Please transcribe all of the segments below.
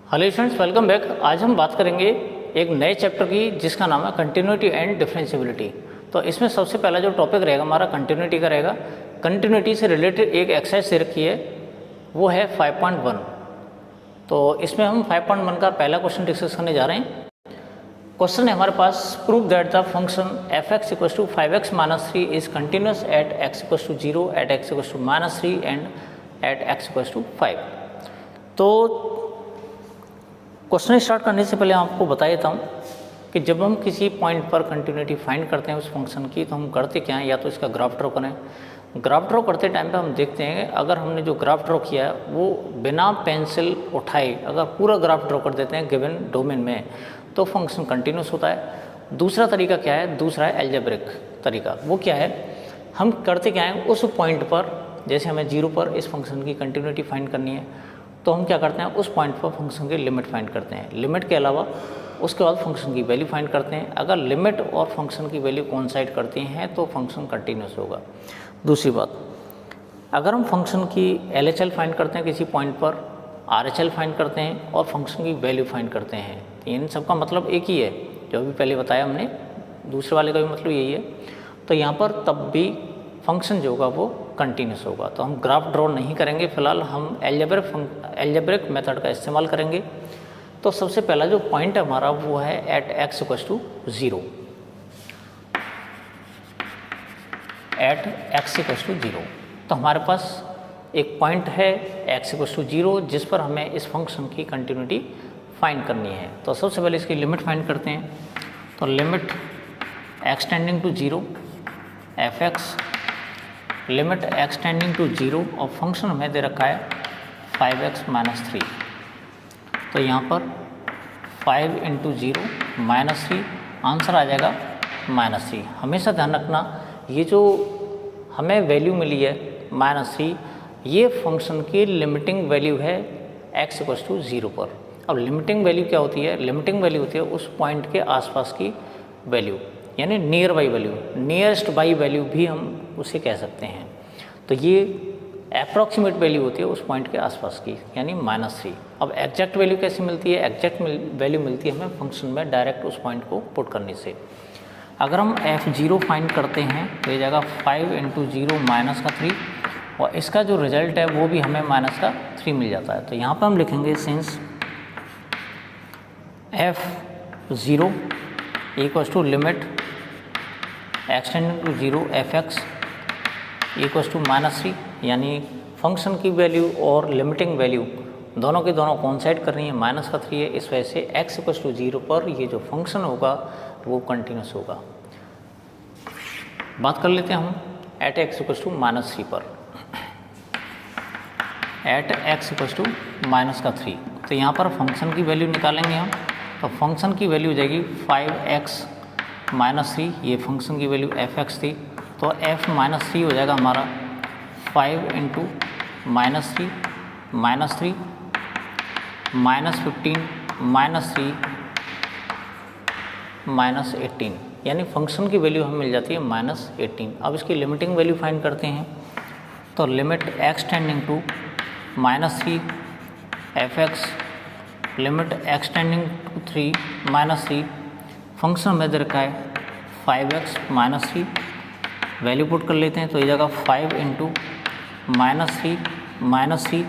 Hello students, welcome back. आज हम बात करेंगे एक नए चैप्टर की जिसका नाम है कंटिन्यूटी एंड डिफरेंशिएबिलिटी। तो इसमें सबसे पहला जो टॉपिक रहेगा हमारा कंटिन्यूटी का रहेगा। कंटिन्यूटी से रिलेटेड एक एक्सरसाइज दे रखी है, वो है 5.1। तो इसमें हम 5.1 का पहला क्वेश्चन डिस्कस करने जा रहे हैं। क्वेश्चन है हमारे पास, prove that the function F x equal to 5x - 3 is continuous at x equal to 0, at x equal to -3 and at x equal to 5। तो क्वेश्चन स्टार्ट करने से पहले आपको बता देता हूँ कि जब हम किसी पॉइंट पर कंटिन्यूटी फाइंड करते हैं उस फंक्शन की, तो हम करते क्या हैं, या तो इसका ग्राफ ड्रॉ करें। ग्राफ ड्रॉ करते टाइम पे हम देखते हैं अगर हमने जो ग्राफ ड्रॉ किया है वो बिना पेंसिल उठाए अगर पूरा ग्राफ ड्रॉ कर देते हैं गिवन डोमेन में, तो फंक्शन कंटिन्यूस होता है। दूसरा तरीका क्या है, दूसरा है एल्जेब्रिक तरीका। वो क्या है, हम करते क्या है, उस पॉइंट पर जैसे हमें 0 पर इस फंक्शन की कंटिन्यूटी फाइंड करनी है, तो हम क्या करते हैं, उस पॉइंट पर फंक्शन की लिमिट फाइंड करते हैं। लिमिट के अलावा उसके बाद फंक्शन की वैल्यू फाइंड करते हैं। अगर लिमिट और फंक्शन की वैल्यू कोइंसाइड करती हैं तो फंक्शन कंटिन्यूस होगा। दूसरी बात, अगर हम फंक्शन की LHL फाइंड करते हैं किसी पॉइंट पर, RHL फाइंड करते हैं और फंक्शन की वैल्यू फाइंड करते हैं, तो इन सब का मतलब एक ही है, जो भी पहले बताया हमने। दूसरे वाले का भी मतलब यही है। तो यहाँ पर तब भी फंक्शन जो होगा वो कंटिन्यूस होगा। तो हम ग्राफ ड्रॉ नहीं करेंगे, फिलहाल हम एल्जेब्रिक मेथड का इस्तेमाल करेंगे। तो सबसे पहला जो पॉइंट है हमारा वो है at x equal to 0। At x equal to 0 तो हमारे पास एक पॉइंट है x इक्वल टू 0 जिस पर हमें इस फंक्शन की कंटिन्यूटी फाइंड करनी है। तो सबसे पहले इसकी लिमिट फाइंड करते हैं। तो limit x tending to 0 f x, limit x tending to 0 और फंक्शन हमें दे रखा है 5x - 3। तो यहाँ पर 5 × 0 -3, आंसर आ जाएगा -3। हमेशा ध्यान रखना, ये जो हमें वैल्यू मिली है -3, ये फंक्शन की लिमिटिंग वैल्यू है x इक्वल टू 0 पर। अब लिमिटिंग वैल्यू क्या होती है, लिमिटिंग वैल्यू होती है उस पॉइंट के आसपास की वैल्यू, यानी near by value, nearest by value भी हम उसे कह सकते हैं। तो ये अप्रॉक्सीमेट वैल्यू होती है उस पॉइंट के आसपास की, यानी -3। अब एग्जैक्ट वैल्यू कैसे मिलती है, एग्जैक्ट वैल्यू मिलती है हमें फंक्शन में डायरेक्ट उस पॉइंट को पुट करने से। अगर हम f0 फाइंड करते हैं तो ये जाएगा 5 × 0 -3, और इसका जो रिजल्ट है वो भी हमें -3 मिल जाता है। तो यहाँ पर हम लिखेंगे since f0 equal to limit x tending to 0 f x equal to -3, यानी फंक्शन की वैल्यू और लिमिटिंग वैल्यू दोनों के दोनों कोइंसाइड कर रही हैं, -3 है। इस वजह से x इक्वल टू 0 पर ये जो फंक्शन होगा वो कंटिन्यूस होगा। बात कर लेते हैं हम एट x इक्वल टू -3 पर। एट x इक्वल टू -3, तो यहाँ पर फंक्शन की वैल्यू निकालेंगे हम। तो फंक्शन की वैल्यू हो जाएगी 5x - 3, ये फंक्शन की वैल्यू एफ एक्स थी। तो f -3 हो जाएगा हमारा 5 × -3 -3 -15 -3 -18, यानी फंक्शन की वैल्यू हमें मिल जाती है -18। अब इसकी लिमिटिंग वैल्यू फाइंड करते हैं। तो limit x tending to -3 f x, limit x tending to 3 -3, function में दे रखा है 5x - 3, वैल्यू पुट कर लेते हैं। तो ये जगह 5 × -3 -3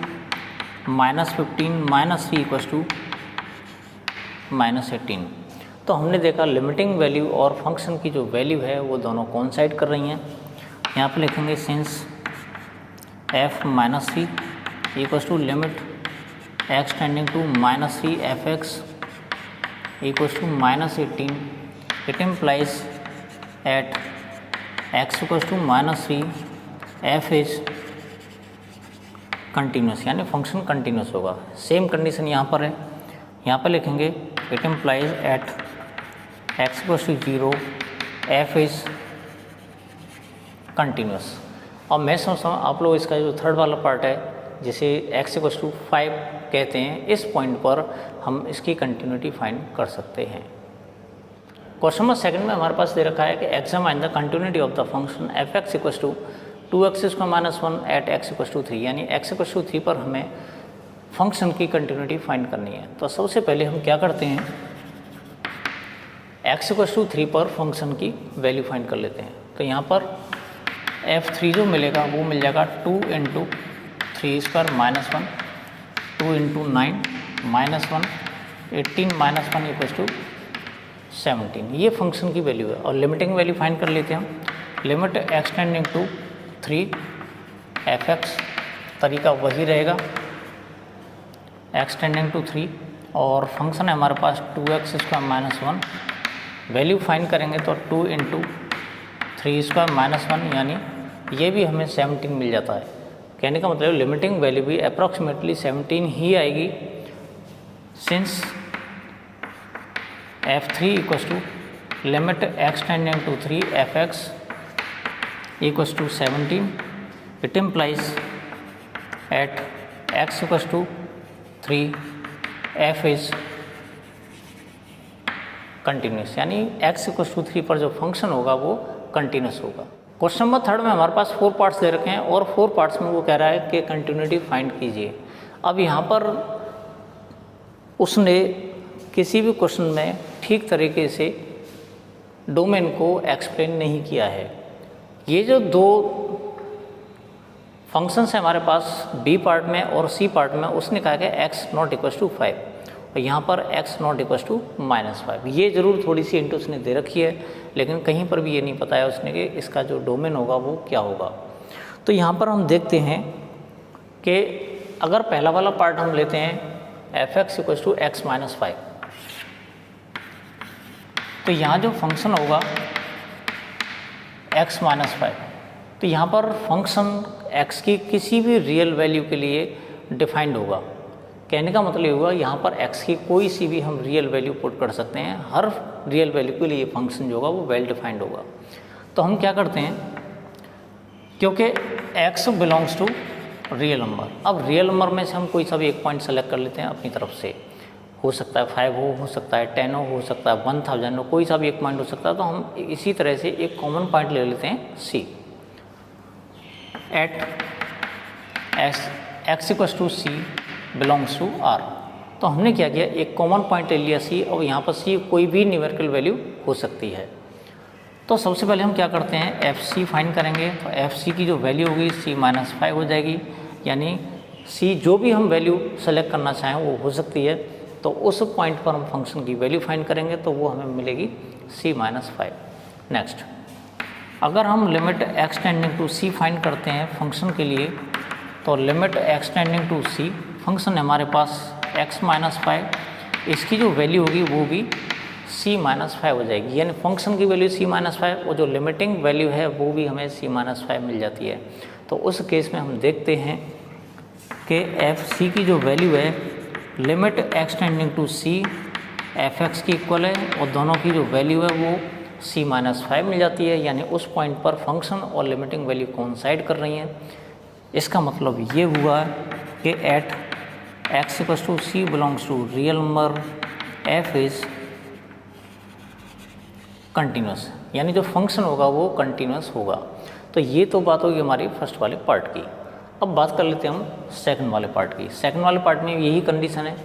-15 -3 इक्वल टू -18। तो हमने देखा लिमिटिंग वैल्यू और फंक्शन की जो वैल्यू है वो दोनों कोइंसाइड कर रही हैं। यहाँ पे लिखेंगे since f -3 equal to limit x tending to -3 f x equal to -18, it implies at x equal to -3 f is continuous, यानी फंक्शन कंटिन्यूस होगा। सेम कंडीशन यहाँ पर है, यहाँ पर लिखेंगे it implies at x equal to 0 f is continuous. और मैं समझता हूँ आप लोग इसका जो थर्ड वाला पार्ट है जिसे x इक्वल टू 5 कहते हैं, इस पॉइंट पर हम इसकी कंटिन्यूटी फाइंड कर सकते हैं। क्वेश्चन नंबर 2 में हमारे पास दे रखा है कि examine the continuity of the function F x equal to 2x² - 1 at x equal to 3, यानी x इक्वल टू 3 पर हमें फंक्शन की कंटिन्यूटी फाइंड करनी है। तो सबसे पहले हम क्या करते हैं, x=3 पर फंक्शन की वैल्यू फाइंड कर लेते हैं। तो यहाँ पर f3 जो मिलेगा वो मिल जाएगा 2 × 3² - 1 2 × 9 -1 18 - 1 = 17। ये फंक्शन की वैल्यू है। और लिमिटिंग वैल्यू फाइंड कर लेते हैं हम। Limit x tending to 3 f(x), तरीका वही रहेगा, x टेंडिंग टू 3 और फंक्शन है हमारे पास 2x² - 1। वैल्यू फाइंड करेंगे तो 2 × 3² - 1 यानी ये भी हमें 17 मिल जाता है। कहने का मतलब लिमिटिंग वैल्यू भी अप्रॉक्सीमेटली 17 ही आएगी, since f3 = limit x tending to 3 f(x) = 17। It implies at x = 3 f is continuous, यानी x = 3 पर जो फंक्शन होगा वो कंटिन्यूस होगा। क्वेश्चन नंबर 3 में हमारे पास 4 पार्ट्स दे रखे हैं और 4 पार्ट्स में वो कह रहा है कि कंटिन्यूटी फाइंड कीजिए। अब यहाँ पर उसने किसी भी क्वेश्चन में ठीक तरीके से डोमेन को एक्सप्लेन नहीं किया है। ये जो 2 फंक्शंस हैं हमारे पास बी पार्ट में और सी पार्ट में, उसने कहा कि x ≠ 5 और यहाँ पर x ≠ -5। ये ज़रूर थोड़ी सी हिंट उसने दे रखी है, लेकिन कहीं पर भी ये नहीं बताया उसने कि इसका जो डोमेन होगा वो क्या होगा। तो यहाँ पर हम देखते हैं कि अगर पहला वाला पार्ट हम लेते हैं f(x) = x - 5, तो यहाँ जो फंक्शन होगा x - 5, तो यहाँ पर फंक्शन x की किसी भी रियल वैल्यू के लिए डिफाइंड होगा। कहने का मतलब ये हुआ यहाँ पर x की कोई सी भी हम रियल वैल्यू पुट कर सकते हैं। हर रियल वैल्यू के लिए फंक्शन जो होगा वो वेल डिफाइंड होगा। तो हम क्या करते हैं, क्योंकि x belongs to real number, अब रियल नंबर में से हम कोई सा भी एक पॉइंट सेलेक्ट कर लेते हैं अपनी तरफ से। हो सकता है 5 हो सकता है 10 हो सकता है 1000 हो, कोई सा भी एक पॉइंट हो सकता है। तो हम इसी तरह से एक कॉमन पॉइंट ले लेते हैं c at x = c belongs to r। तो हमने क्या किया, एक कॉमन पॉइंट ले लिया c और यहाँ पर c कोई भी न्यूमेरिकल वैल्यू हो सकती है। तो सबसे पहले हम क्या करते हैं, fc फाइंड करेंगे। तो fc की जो वैल्यू होगी c - 5 हो जाएगी, यानी c जो भी हम वैल्यू सेलेक्ट करना चाहें वो हो सकती है। तो उस पॉइंट पर हम फंक्शन की वैल्यू फाइंड करेंगे तो वो हमें मिलेगी c - 5। नेक्स्ट, अगर हम limit x tending to c find करते हैं फंक्शन के लिए, तो limit x tending to c, function है हमारे पास x - 5, इसकी जो वैल्यू होगी वो भी c - 5 हो जाएगी, यानी फंक्शन की वैल्यू c - 5 और जो लिमिटिंग वैल्यू है वो भी हमें c - 5 मिल जाती है। तो उस केस में हम देखते हैं कि f(c) की जो वैल्यू है limit x tending to c f(x) की इक्वल है और दोनों की जो वैल्यू है वो c - 5 मिल जाती है, यानी उस पॉइंट पर फंक्शन और लिमिटिंग वैल्यू कोइंसाइड कर रही हैं। इसका मतलब ये हुआ कि at x = c belongs to real number f is continuous, यानी जो फंक्शन होगा वो कंटिन्यूस होगा। तो ये तो बात होगी हमारी फर्स्ट वाले पार्ट की। अब बात कर लेते हैं हम सेकंड वाले पार्ट की। सेकंड वाले पार्ट में यही कंडीशन है,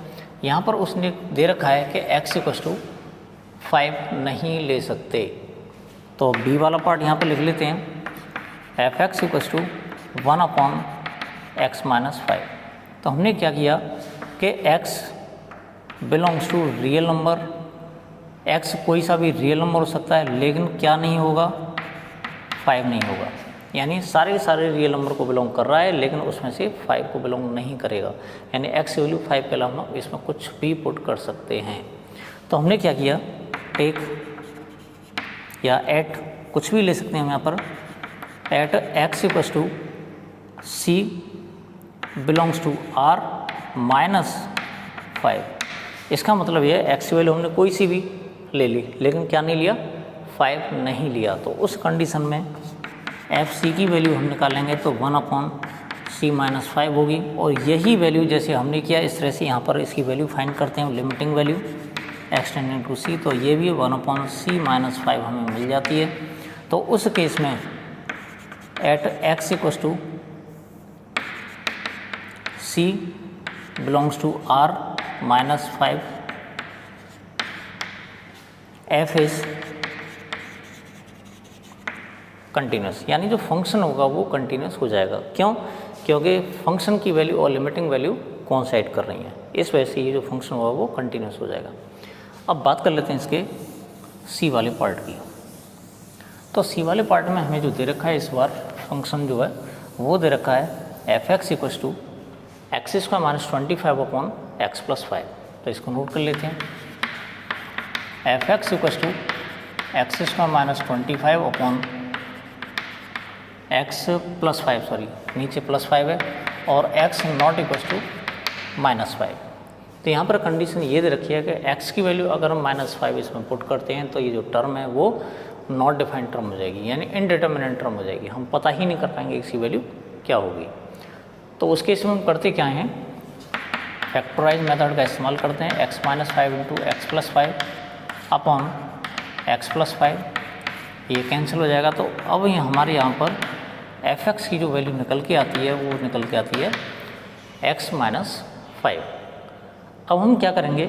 यहाँ पर उसने दे रखा है कि x = 5 नहीं ले सकते। तो b वाला पार्ट यहाँ पर लिख लेते हैं, f(x) = 1/x - 5। तो हमने क्या किया कि x belongs to real number, x कोई सा भी रियल नंबर हो सकता है, लेकिन क्या नहीं होगा, 5 नहीं होगा, यानी सारे रियल नंबर को बिलोंग कर रहा है लेकिन उसमें से 5 को बिलोंग नहीं करेगा, यानी x वैल्यू 5 के अलावा इसमें कुछ भी पुट कर सकते हैं। तो हमने क्या किया, टेक या एट कुछ भी ले सकते हैं हम यहाँ पर, at x = c belongs to r - 5। इसका मतलब ये x की वैल्यू हमने कोई सी भी ले ली लेकिन क्या नहीं लिया, 5 नहीं लिया। तो उस कंडीशन में f(c) की वैल्यू हम निकालेंगे तो 1/c - 5 होगी और यही वैल्यू जैसे हमने किया इस तरह से यहाँ पर इसकी वैल्यू फाइंड करते हैं, limiting value x tending to c, तो ये भी 1/c - 5 हमें मिल जाती है। तो उस केस में at x = c belongs to R minus 5 f is continuous, यानी जो फंक्शन होगा वो कंटिन्यूस हो जाएगा। क्यों? क्योंकि फंक्शन की वैल्यू और लिमिटिंग वैल्यू कोइंसाइड कर रही हैं, इस वजह से ये जो फंक्शन होगा वो कंटिन्यूस हो जाएगा। अब बात कर लेते हैं इसके सी वाले पार्ट की। तो सी वाले पार्ट में हमें जो दे रखा है इस बार फंक्शन जो है वो दे रखा है f x equals to x square minus 25 upon x plus 5। तो इसको नोट कर लेते हैं, f x equals to x square minus 25 upon x plus 5, sorry नीचे प्लस 5 है, और x not equals to minus 5। तो यहाँ पर कंडीशन ये दे रखी है कि x की वैल्यू अगर हम -5 इसमें पुट करते हैं तो ये जो टर्म है वो नॉट डिफाइंड टर्म हो जाएगी, यानी इनडिटर्मिनेंट टर्म हो जाएगी। हम पता ही नहीं कर पाएंगे इसकी वैल्यू क्या होगी। तो उस केस में हम करते क्या हैं, फैक्टराइज मेथड का इस्तेमाल करते हैं। x minus 5 into x plus 5 upon x plus 5, ये कैंसिल हो जाएगा। तो अब ये हमारे यहाँ पर एफ एक्स की जो वैल्यू निकल के आती है वो निकल के आती है x माइनस 5। अब हम क्या करेंगे,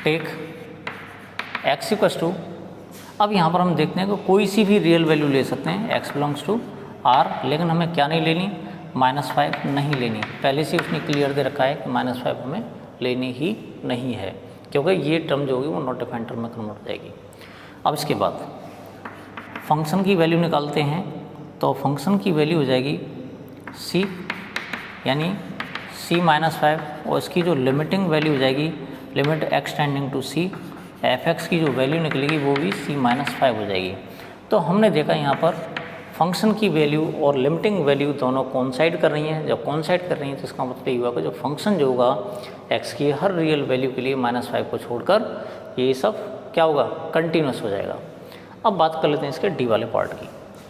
टेक x इक्वस टू, अब यहाँ पर हम देखते हैं कि कोई सी भी रियल वैल्यू ले सकते हैं, x बिलोंग्स टू r, लेकिन हमें क्या नहीं लेनी, -5 नहीं लेनी। पहले से उसने क्लियर दे रखा है कि -5 हमें लेनी ही नहीं है, क्योंकि ये टर्म जो होगी वो नॉट डिफाइंड टर्म में कन्वर्ट हो जाएगी। अब इसके बाद फंक्शन की वैल्यू निकालते हैं। तो फंक्शन की वैल्यू हो जाएगी c, यानी c माइनस 5, और इसकी जो लिमिटिंग वैल्यू हो जाएगी limit x tending to c, f x की जो वैल्यू निकलेगी वो भी c माइनस 5 हो जाएगी। तो हमने देखा यहाँ पर फंक्शन की वैल्यू और लिमिटिंग वैल्यू दोनों कोइंसाइड कर रही हैं। जब कोइंसाइड कर रही हैं तो इसका मतलब ये हुआ कि जो फंक्शन जो होगा x की हर रियल वैल्यू के लिए -5 को छोड़कर ये सब क्या होगा, कंटिन्यूस हो जाएगा। अब बात कर लेते हैं इसके डी वाले पार्ट की।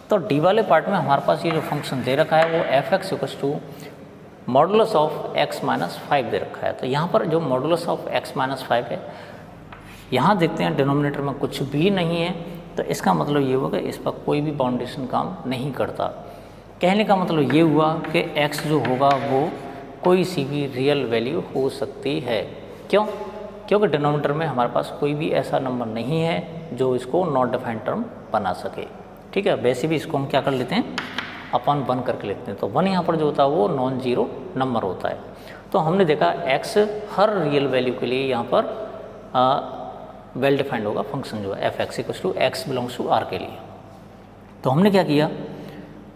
तो डी वाले पार्ट में हमारे पास ये जो फंक्शन दे रखा है वो f x equals to modulus of x minus 5 दे रखा है। तो यहाँ पर जो मॉडुलस ऑफ x माइनस 5 है, यहाँ देखते हैं डिनोमिनेटर में कुछ भी नहीं है, तो इसका मतलब ये हुआ कि इस पर कोई भी बाउंडेशन काम नहीं करता। कहने का मतलब ये हुआ कि x जो होगा वो कोई सी भी रियल वैल्यू हो सकती है। क्यों? क्योंकि डिनोमिनेटर में हमारे पास कोई भी ऐसा नंबर नहीं है जो इसको नॉट डिफाइंड टर्म बना सके। ठीक है, वैसे भी इसको हम क्या कर लेते हैं, अपन 1 करके लिखते हैं। तो 1 यहाँ पर जो होता है वो नॉन जीरो नंबर होता है। तो हमने देखा x हर रियल वैल्यू के लिए यहाँ पर वेल डिफाइंड होगा फंक्शन जो है f x equals to x belongs to R के लिए। तो हमने क्या किया,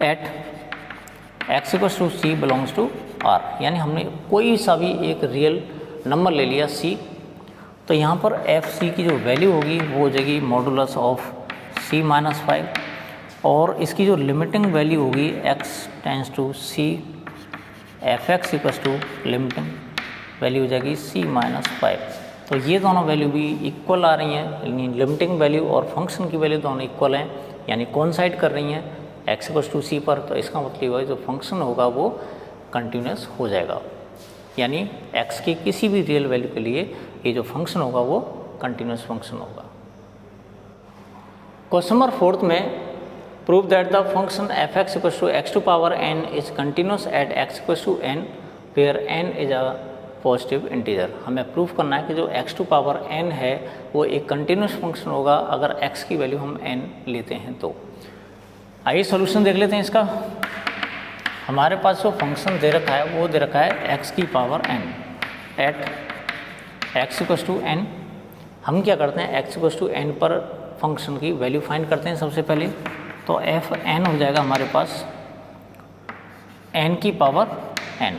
at x equals to c belongs to R, यानी हमने कोई सा भी एक रियल नंबर ले लिया c। तो यहाँ पर एफ सी की जो वैल्यू होगी वो हो जाएगी मॉडुलस ऑफ c माइनस 5, और इसकी जो लिमिटिंग वैल्यू होगी x tends to c, f x equals to limiting value हो जाएगी c माइनस 5। तो ये दोनों वैल्यू भी इक्वल आ रही हैं, यानी लिमिटिंग वैल्यू और फंक्शन की वैल्यू दोनों इक्वल हैं, यानी कोइंसाइड कर रही हैं x इक्वस टू सी पर। तो इसका मतलब है जो फंक्शन होगा वो कंटिन्यूस हो जाएगा, यानी x की किसी भी रियल वैल्यू के लिए ये जो फंक्शन होगा वो कंटिन्यूस फंक्शन होगा। क्वेश्चन नंबर 4 में prove that the function F x equals to x to power n is continuous at x equals to n where n is a positive integer. हमें prove करना है कि जो x to power n है वो एक continuous function होगा अगर x की वैल्यू हम n लेते हैं। तो आइए सॉल्यूशन देख लेते हैं इसका। हमारे पास जो फंक्शन दे रखा है वो दे रखा है x की power n at x equals to n। हम क्या करते हैं, x इक्वस टू n पर फंक्शन की वैल्यू फाइंड करते हैं सबसे पहले। तो एफ n हो जाएगा हमारे पास n की पावर n,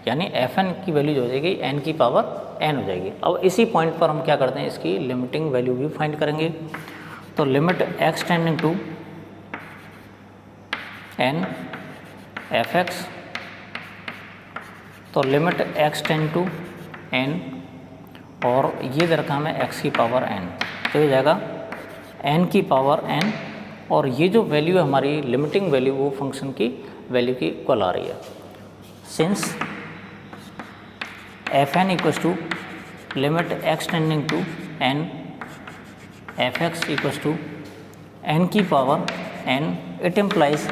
यानी एफ एन की वैल्यू जो हो जाएगी n की पावर n हो जाएगी। अब इसी पॉइंट पर हम क्या करते हैं, इसकी लिमिटिंग वैल्यू भी फाइंड करेंगे। तो limit x tending to n F x, तो limit x tend to n, और ये दे रखा हमें x की पावर n, तो ये जाएगा n की पावर n, और ये जो वैल्यू है हमारी लिमिटिंग वैल्यू वो फंक्शन की वैल्यू की इक्वल आ रही है। Since f n equals to limit x tending to n F x equals to n की power n, it implies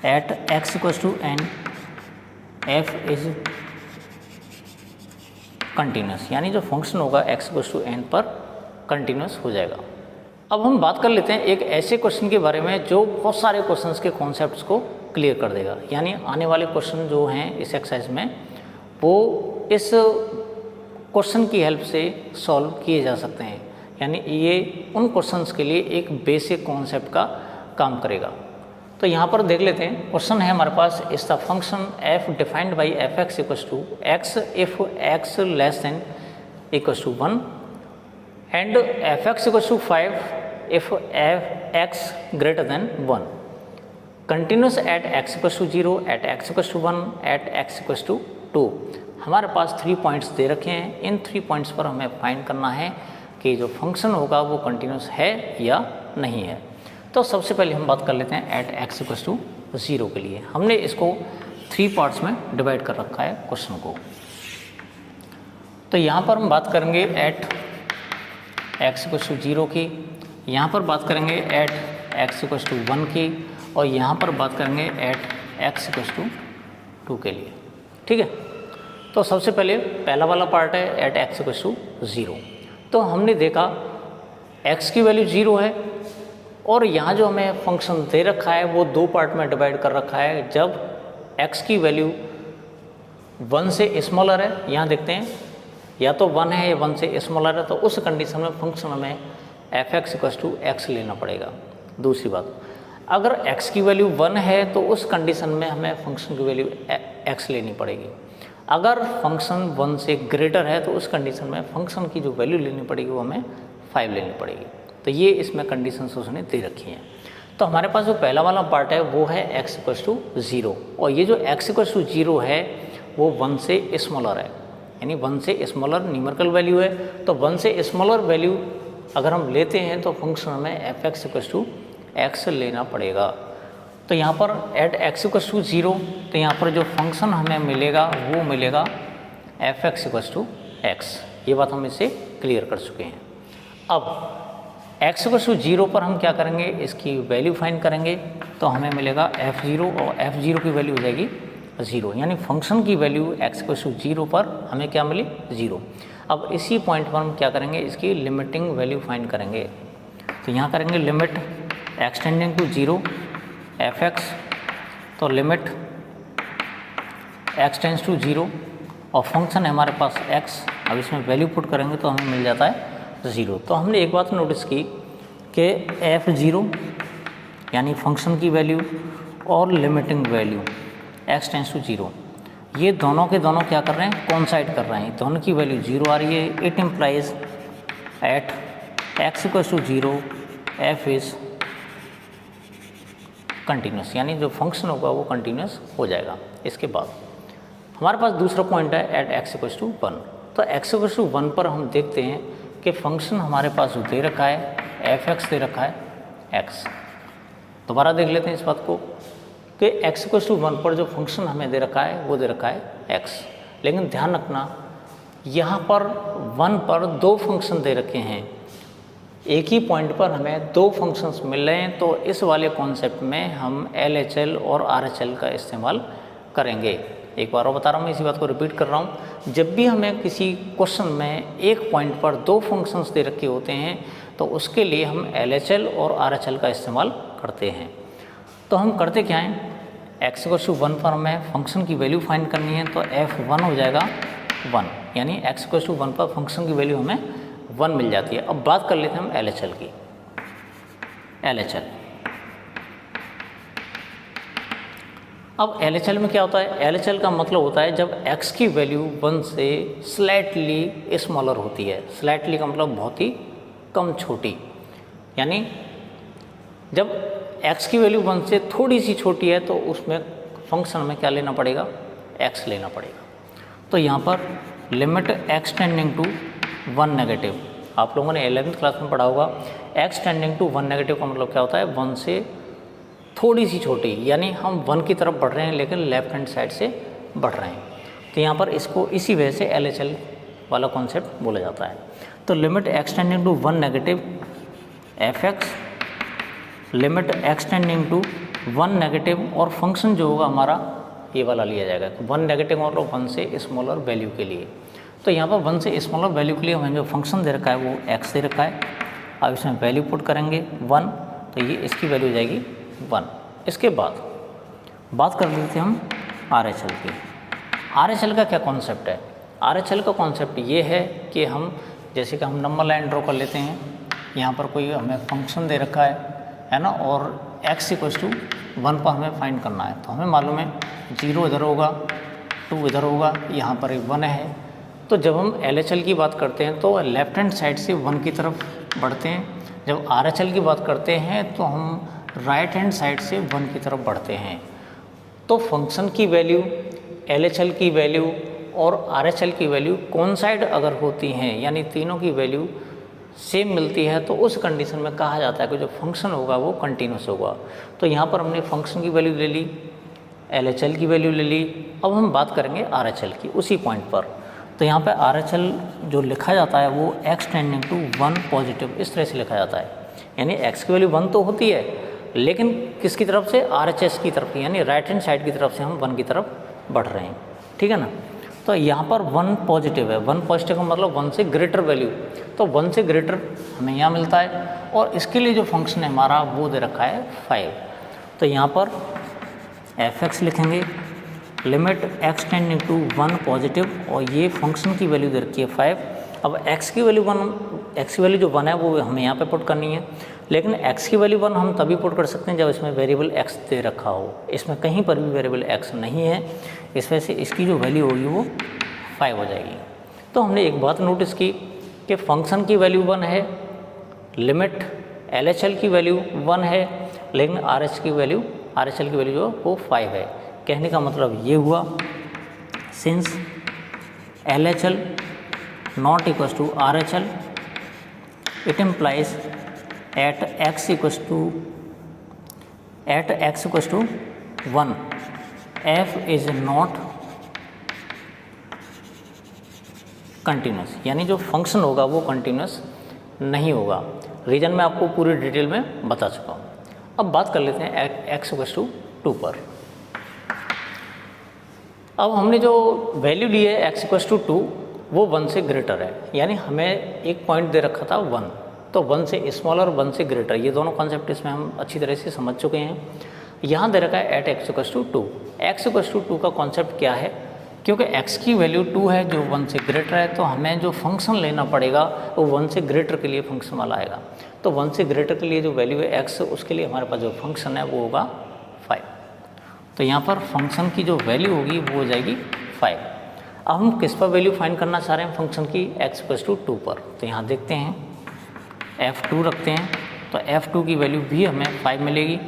at x equals to n f is continuous, यानी जो function होगा x/n पर continuous हो जाएगा। अब हम बात कर लेते हैं एक ऐसे क्वेश्चन के बारे में जो बहुत सारे क्वेश्चंस के कॉन्सेप्ट्स को क्लियर कर देगा, यानी आने वाले क्वेश्चन जो हैं इस एक्सरसाइज में वो इस क्वेश्चन की हेल्प से सॉल्व किए जा सकते हैं, यानी ये उन क्वेश्चंस के लिए एक बेसिक कॉन्सेप्ट का काम करेगा। तो यहाँ पर देख लेते हैं, क्वेश्चन है हमारे पास, is the function f defined by f x equals to x if x less than equals to 1 and f x equals to 5 if f x greater than 1, continuous at x equals to 0, at x equals to 1, at x equals to 2। हमारे पास 3 points दे रखे हैं, इन 3 points पर हमें find करना है कि जो function होगा वो कंटिन्यूस है या नहीं है। तो सबसे पहले हम बात कर लेते हैं एट x इक्वल्स टू 0 के लिए। हमने इसको 3 पार्ट्स में डिवाइड कर रखा है क्वेश्चन को। तो यहाँ पर हम बात करेंगे एट x इक्वल्स टू 0 की, यहाँ पर बात करेंगे एट x इक्वल्स टू 1 की, और यहाँ पर बात करेंगे एट x इक्वल्स टू 2 के लिए। ठीक है, तो सबसे पहले पहला वाला पार्ट है एट x इक्वल्स टू 0। तो हमने देखा x की वैल्यू 0 है और यहाँ जो हमें फंक्शन दे रखा है वो 2 पार्ट में डिवाइड कर रखा है। जब x की वैल्यू 1 से स्मॉलर है, यहाँ देखते हैं या तो 1 है या 1 से स्मॉलर है, तो उस कंडीशन में फंक्शन हमें f x equals to x लेना पड़ेगा। दूसरी बात, अगर x की वैल्यू 1 है तो उस कंडीशन में हमें फंक्शन की वैल्यू x लेनी पड़ेगी। अगर फंक्शन 1 से ग्रेटर है तो उस कंडीशन में फंक्शन की जो वैल्यू लेनी पड़ेगी वो हमें 5 लेनी पड़ेगी। तो ये इसमें कंडीशंस उसने दे रखी हैं। तो हमारे पास जो पहला वाला पार्ट है वो है x इक्वल्स टू 0, और ये जो x इक्वल्स टू 0 है वो 1 से स्मॉलर है, यानी 1 से स्मॉलर न्यूमेरिकल वैल्यू है। तो 1 से स्मॉलर वैल्यू अगर हम लेते हैं तो फंक्शन हमें f x equals to x लेना पड़ेगा। तो यहाँ पर एट x इक्वल्स टू 0, तो यहाँ पर जो फंक्शन हमें मिलेगा वो मिलेगा f x equals to x. ये बात हम इससे क्लियर कर चुके हैं। अब x इक्वल्स टू 0 पर हम क्या करेंगे, इसकी वैल्यू फाइंड करेंगे। तो हमें मिलेगा f0, और f0 की वैल्यू हो जाएगी 0, यानी फंक्शन की वैल्यू x इक्वल्स टू 0 पर हमें क्या मिली, 0। अब इसी पॉइंट पर हम क्या करेंगे, इसकी लिमिटिंग वैल्यू फाइंड करेंगे। तो यहाँ करेंगे limit x tending to 0 f x, तो लिमिट x टेंड्स टू 0 और फंक्शन है हमारे पास x। अब इसमें वैल्यू पुट करेंगे तो हमें मिल जाता है 0। तो हमने एक बात नोटिस की कि f0 यानी फंक्शन की वैल्यू और limiting value x tends to 0, ये दोनों के दोनों क्या कर रहे हैं, कोइंसाइड कर रहे हैं, दोनों की वैल्यू 0 आ रही है। It implies at x equals to 0 f is continuous, यानी जो फंक्शन होगा वो कंटिन्यूस हो जाएगा। इसके बाद हमारे पास दूसरा पॉइंट है एट x इक्वल्स टू 1। तो x इक्वल्स टू 1 पर हम देखते हैं कि फंक्शन हमारे पास दे रखा है एफ एक्स दे रखा है x। दोबारा देख लेते हैं इस बात को कि x इक्वल्स टू 1 पर जो फंक्शन हमें दे रखा है वो दे रखा है x, लेकिन ध्यान रखना यहाँ पर 1 पर 2 फंक्शन दे रखे हैं, एक ही पॉइंट पर हमें 2 फंक्शंस मिल रहे हैं। तो इस वाले कॉन्सेप्ट में हम LHL और RHL का इस्तेमाल करेंगे। एक बार और बता रहा हूँ, मैं इसी बात को रिपीट कर रहा हूँ, जब भी हमें किसी क्वेश्चन में एक पॉइंट पर 2 फंक्शंस दे रखे होते हैं तो उसके लिए हम LHL और RHL का इस्तेमाल करते हैं। तो हम करते क्या हैं, x इक्वल्स टू 1 पर हमें फंक्शन की वैल्यू फाइंड करनी है, तो f1 हो जाएगा 1, यानी x इक्वल्स टू 1 पर फंक्शन की वैल्यू हमें 1 मिल जाती है। अब बात कर लेते हैं हम LHL की। LHL, अब LHL में क्या होता है, LHL का मतलब होता है जब x की वैल्यू 1 से स्लाइटली स्मॉलर होती है। स्लाइटली का मतलब बहुत ही कम छोटी, यानी जब x की वैल्यू 1 से थोड़ी सी छोटी है तो उसमें फंक्शन में क्या लेना पड़ेगा, x लेना पड़ेगा। तो यहाँ पर limit x tending to 1 negative, आप लोगों ने 11th क्लास में पढ़ा होगा, x टेंडिंग टू 1 नेगेटिव का मतलब क्या होता है, 1 से थोड़ी सी छोटी, यानी हम 1 की तरफ बढ़ रहे हैं लेकिन लेफ्ट हैंड साइड से बढ़ रहे हैं। तो यहाँ पर इसको इसी वजह से LHL वाला कॉन्सेप्ट बोला जाता है। तो limit x tending to 1 negative f x, limit x tending to 1 negative, और फंक्शन जो होगा हमारा ये वाला लिया जाएगा। तो 1 नेगेटिव और 1 से स्मॉलर वैल्यू के लिए, तो यहाँ पर 1 से स्मॉलर वैल्यू के लिए हमें जो फंक्शन दे रखा है वो x दे रखा है। अब इसमें वैल्यू पुट करेंगे 1, तो ये इसकी वैल्यू हो जाएगी 1। इसके बाद बात कर लेते हैं हम RHL की। RHL का क्या कॉन्सेप्ट है? RHL का कॉन्सेप्ट ये है कि हम जैसे कि हम नंबर लाइन ड्रॉ कर लेते हैं, यहाँ पर कोई हमें फंक्शन दे रखा है ना, और x = 1 पर हमें फाइंड करना है। तो हमें मालूम है 0 इधर होगा, 2 इधर होगा, यहाँ पर एक 1 है। तो जब हम LHL की बात करते हैं तो लेफ्ट हैंड साइड से 1 की तरफ बढ़ते हैं, जब RHL की बात करते हैं तो हम राइट हैंड साइड से 1 की तरफ बढ़ते हैं। तो फंक्शन की वैल्यू, LHL की वैल्यू और RHL की वैल्यू कोइंसाइड अगर होती हैं, यानी तीनों की वैल्यू सेम मिलती है, तो उस कंडीशन में कहा जाता है कि जो फंक्शन होगा वो कंटिन्यूस होगा। तो यहाँ पर हमने फंक्शन की वैल्यू ले ली, LHL की वैल्यू ले ली, अब हम बात करेंगे RHL की उसी पॉइंट पर। तो यहाँ पे RHL जो लिखा जाता है वो x → 1 पॉजिटिव इस तरह से लिखा जाता है, यानी x की वैल्यू 1 तो होती है, लेकिन किसकी तरफ से? RHS की तरफ, यानी राइट हैंड साइड की तरफ से हम 1 की तरफ बढ़ रहे हैं, ठीक है ना। तो यहाँ पर 1 पॉजिटिव है, 1 पॉजिटिव का मतलब 1 से ग्रेटर वैल्यू, तो 1 से ग्रेटर हमें यहाँ मिलता है, और इसके लिए जो फंक्शन है हमारा वो दे रखा है 5। तो यहाँ पर fx लिखेंगे, लिमिट x → 1 पॉजिटिव, और ये फंक्शन की वैल्यू दे रखी है 5। अब x की वैल्यू 1 जो 1 है वो हमें यहाँ पे पुट करनी है, लेकिन x की वैल्यू 1 हम तभी पुट कर सकते हैं जब इसमें वेरिएबल x दे रखा हो। इसमें कहीं पर भी वेरिएबल x नहीं है, इस वजह से इसकी जो वैल्यू होगी वो 5 हो जाएगी। तो हमने एक बात नोटिस की कि फंक्शन की वैल्यू 1 है, लिमिट LHL की वैल्यू 1 है, लेकिन RHL की वैल्यू जो वो 5 है। कहने का मतलब ये हुआ, since LHL not equals to RHL, it implies at x = 1 f is not continuous, यानी जो फंक्शन होगा वो कंटिन्यूस नहीं होगा। रीजन मैं आपको पूरी डिटेल में बता चुका हूँ। अब बात कर लेते हैं x = 2 पर। अब हमने जो वैल्यू ली है x = 2 वो 1 से ग्रेटर है, यानी हमें एक पॉइंट दे रखा था 1, तो 1 से स्मॉलर 1 से ग्रेटर, ये दोनों कॉन्सेप्ट इसमें हम अच्छी तरह से समझ चुके हैं। यहाँ दे रखा है एट x = 2। x = 2 का कॉन्सेप्ट क्या है? क्योंकि x की वैल्यू 2 है जो 1 से ग्रेटर है, तो हमें जो फंक्शन लेना पड़ेगा वो 1 से ग्रेटर के लिए फंक्शन वाला आएगा। तो 1 से ग्रेटर के लिए जो वैल्यू है x, उसके लिए हमारे पास जो फंक्शन है वो होगा 5। तो यहाँ पर फंक्शन की जो वैल्यू होगी वो हो जाएगी 5। अब हम किस पर वैल्यू फाइंड करना चाह रहे हैं फंक्शन की? x = 2 पर। तो यहाँ देखते हैं f2 रखते हैं, तो f2 की वैल्यू भी हमें 5 मिलेगी।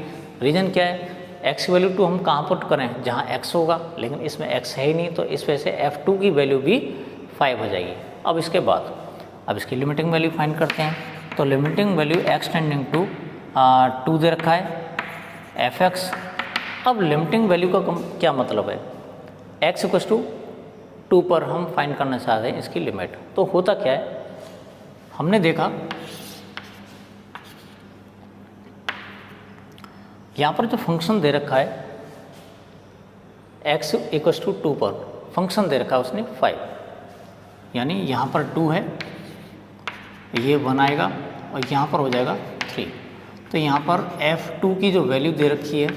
रीज़न क्या है? x की वैल्यू 2 हम कहाँ पुट करें? जहाँ x होगा, लेकिन इसमें x है ही नहीं, तो इस वजह से f2 की वैल्यू भी 5 हो जाएगी। अब इसके बाद अब इसकी लिमिटिंग वैल्यू फाइंड करते हैं। तो लिमिटिंग वैल्यू x → 2 दे रखा है fx। अब लिमिटिंग वैल्यू का क्या मतलब है? x = 2 पर हम फाइंड करना चाह रहे हैं इसकी लिमिट। तो होता क्या है, हमने देखा यहाँ पर जो फंक्शन दे रखा है x = 2 पर फंक्शन दे रखा है उसने 5, यानी यहाँ पर 2 है, ये 1 आएगा और यहाँ पर हो जाएगा 3। तो यहाँ पर f2 की जो वैल्यू दे रखी है,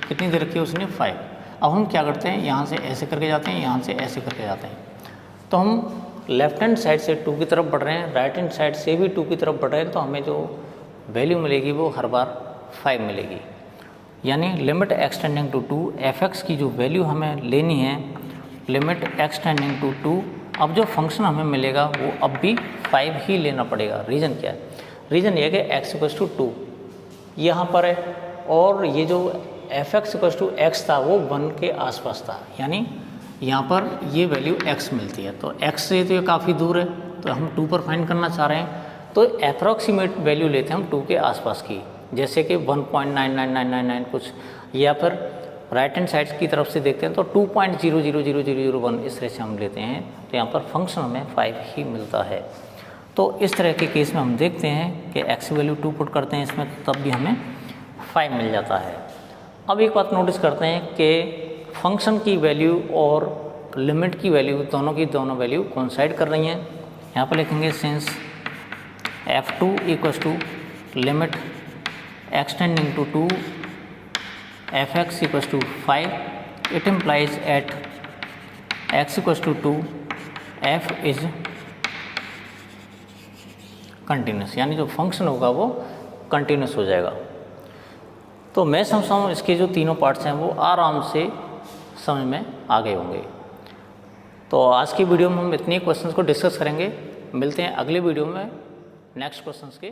कितनी दे रखी है उसने? 5। अब हम क्या करते हैं, यहाँ से ऐसे करके जाते हैं, यहाँ से ऐसे करके जाते हैं। तो हम लेफ्ट हैंड साइड से 2 की तरफ बढ़ रहे हैं, राइट हैंड साइड से भी 2 की तरफ बढ़ रहे हैं, तो हमें जो वैल्यू मिलेगी वो हर बार 5 मिलेगी। यानी limit x tending to 2 fx की जो वैल्यू हमें लेनी है, लिमिट x टेंडिंग टू 2, अब जो फंक्शन हमें मिलेगा वो अब भी 5 ही लेना पड़ेगा। रीज़न क्या है? रीज़न ये कि x = 2 यहाँ पर है, और ये जो fx = x था वो 1 के आसपास था, यानी यहाँ पर ये वैल्यू x मिलती है। तो x से तो ये काफ़ी दूर है, तो हम 2 पर फाइंड करना चाह रहे हैं, तो अप्रॉक्सीमेट वैल्यू लेते हैं हम 2 के आसपास की, जैसे कि 1.99999 कुछ, या फिर राइट हैंड साइड की तरफ से देखते हैं तो 2.000001 इस तरह से हम लेते हैं। तो यहाँ पर फंक्शन हमें 5 ही मिलता है। तो इस तरह के केस में हम देखते हैं कि x वैल्यू 2 पुट करते हैं इसमें, तब भी हमें 5 मिल जाता है। अब एक बात नोटिस करते हैं कि फंक्शन की वैल्यू और लिमिट की वैल्यू दोनों की दोनों वैल्यू कोइंसाइड कर रही हैं। यहाँ पर लिखेंगे since f2 equals to limit x tending to 2 fx equals to 5 it implies at x equals to 2 f is continuous, यानी जो फंक्शन होगा वो कंटिन्यूस हो जाएगा। तो मैं समझता हूँ इसके जो तीनों पार्ट्स हैं वो आराम से समझ में आ गए होंगे। तो आज की वीडियो में हम इतने क्वेश्चंस को डिस्कस करेंगे। मिलते हैं अगले वीडियो में नेक्स्ट क्वेश्चंस के